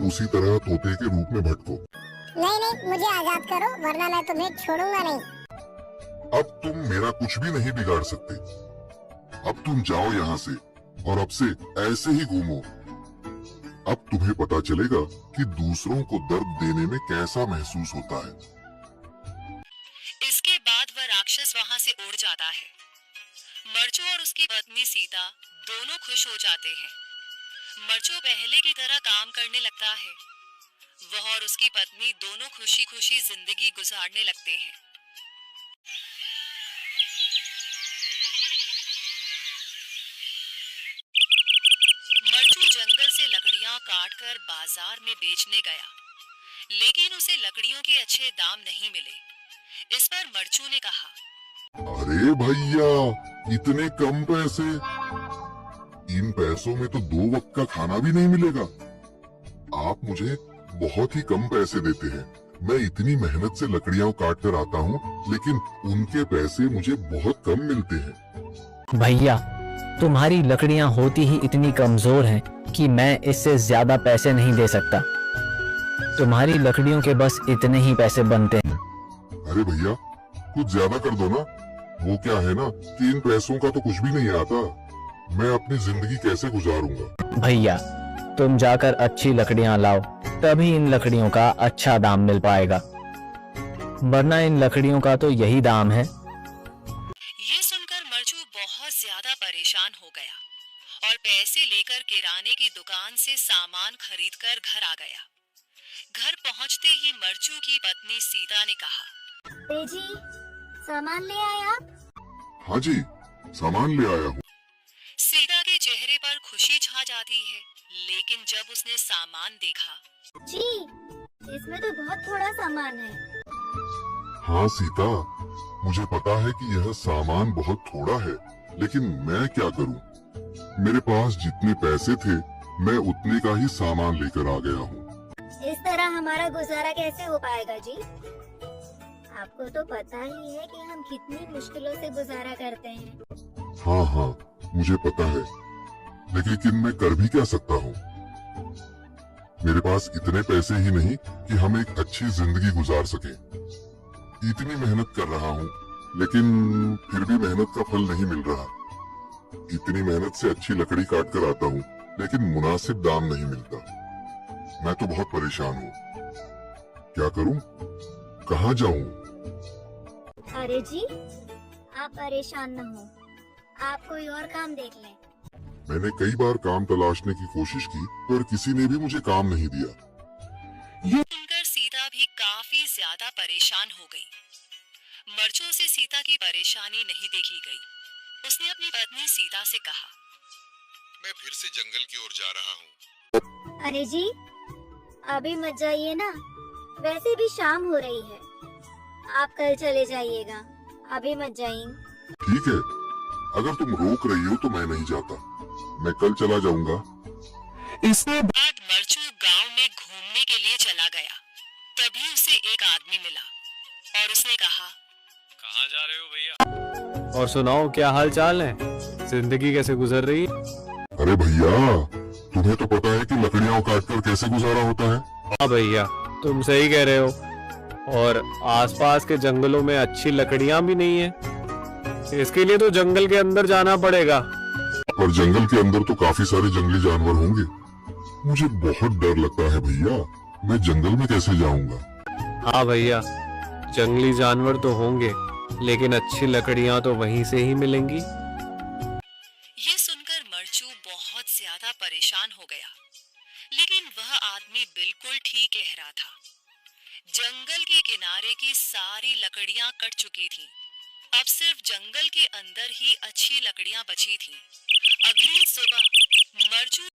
उसी तरह तोते के रूप में भटको। नहीं नहीं, मुझे आजाद करो वरना मैं तुम्हें छोड़ूंगा नहीं। अब तुम मेरा कुछ भी नहीं बिगाड़ सकते। अब तुम जाओ यहाँ से और अब से ऐसे ही घूमो। अब तुम्हें पता चलेगा कि दूसरों को दर्द देने में कैसा महसूस होता है। इसके बाद वह राक्षस वहां से उड़ जाता है। मरचू और उसकी पत्नी सीता दोनों खुश हो जाते हैं। मरचू पहले की तरह काम करने लगता है। वह और उसकी पत्नी दोनों खुशी खुशी जिंदगी गुजारने लगते हैं। मरचू जंगल से लकड़ियां काटकर बाजार में बेचने गया, लेकिन उसे लकड़ियों के अच्छे दाम नहीं मिले। इस पर मरचू ने कहा, अरे भैया, इतने कम पैसे? इन पैसों में तो 2 वक्त का खाना भी नहीं मिलेगा। आप मुझे बहुत ही कम पैसे देते हैं। मैं इतनी मेहनत से लकड़ियां काट कर आता हूँ, लेकिन उनके पैसे मुझे बहुत कम मिलते हैं। भैया, तुम्हारी लकड़ियां होती ही इतनी कमजोर हैं कि मैं इससे ज्यादा पैसे नहीं दे सकता। तुम्हारी लकड़ियों के बस इतने ही पैसे बनते हैं। अरे भैया, कुछ ज्यादा कर दो ना। वो क्या है ना कि इन पैसों का तो कुछ भी नहीं आता। मैं अपनी जिंदगी कैसे गुजारूंगा? भैया, तुम जाकर अच्छी लकड़ियां लाओ, तभी इन लकड़ियों का अच्छा दाम मिल पाएगा, वरना इन लकड़ियों का तो यही दाम है। ये सुनकर मरचू बहुत ज्यादा परेशान हो गया और पैसे लेकर किराने की दुकान से सामान खरीदकर घर आ गया। घर पहुंचते ही मरचू की पत्नी सीता ने कहा, जी, सामान ले आए आप? हाँ जी, सामान ले आया हूँ। सीता के चेहरे पर खुशी छा जाती है, लेकिन जब उसने सामान देखा, जी, इसमें तो बहुत थोड़ा सामान है। हाँ सीता, मुझे पता है कि यह सामान बहुत थोड़ा है, लेकिन मैं क्या करूँ? मेरे पास जितने पैसे थे, मैं उतने का ही सामान लेकर आ गया हूँ। इस तरह हमारा गुजारा कैसे हो पाएगा जी? आपको तो पता ही है कि हम कितनी मुश्किलों से गुजारा करते हैं। हाँ हाँ, मुझे पता है, लेकिन मैं कर भी क्या सकता हूँ? मेरे पास इतने पैसे ही नहीं कि हम एक अच्छी जिंदगी गुजार सकें। इतनी मेहनत कर रहा हूँ, लेकिन फिर भी मेहनत का फल नहीं मिल रहा। इतनी मेहनत से अच्छी लकड़ी काट कर आता हूँ, लेकिन मुनासिब दाम नहीं मिलता। मैं तो बहुत परेशान हूँ। क्या करूँ? कहाँ जाऊँ? अरे जी, आप परेशान न हो, आप कोई और काम देख लें। मैंने कई बार काम तलाशने की कोशिश की, पर किसी ने भी मुझे काम नहीं दिया। ये सुनकर सीता भी काफी ज्यादा परेशान हो गई। मरचू से सीता की परेशानी नहीं देखी गई। उसने अपनी पत्नी सीता से कहा, मैं फिर से जंगल की ओर जा रहा हूँ। अरे जी, अभी मत जाइए ना, वैसे भी शाम हो रही है। आप कल चले जाइएगा, अभी मत जाइए। ठीक है, अगर तुम रोक रही हो तो मैं नहीं जाता। मैं कल चला जाऊंगा। इसके बाद मरचू गांव में घूमने के लिए चला गया। तभी उसे एक आदमी मिला और उसने कहा, कहाँ जा रहे हो भैया? और सुनाओ, क्या हाल चाल है? जिंदगी कैसे गुजर रही है? अरे भैया, तुम्हें तो पता है कि लकड़ियां काटकर कैसे गुजारा होता है। हाँ भैया, तुम सही कह रहे हो। और आसपास के जंगलों में अच्छी लकड़ियां भी नहीं है। इसके लिए तो जंगल के अंदर जाना पड़ेगा। पर जंगल के अंदर तो काफी सारे जंगली जानवर होंगे। मुझे बहुत डर लगता है भैया, मैं जंगल में कैसे जाऊंगा? हाँ भैया, जंगली जानवर तो होंगे, लेकिन अच्छी लकड़ियां तो वहीं से ही मिलेंगी। ये सुनकर मरचू बहुत ज्यादा परेशान हो गया, लेकिन वह आदमी बिल्कुल ठीक कह रहा था। जंगल के किनारे की सारी लकड़ियां कट चुकी थीं। अब सिर्फ जंगल के अंदर ही अच्छी लकड़ियां बची थीं। अगली सुबह मरचू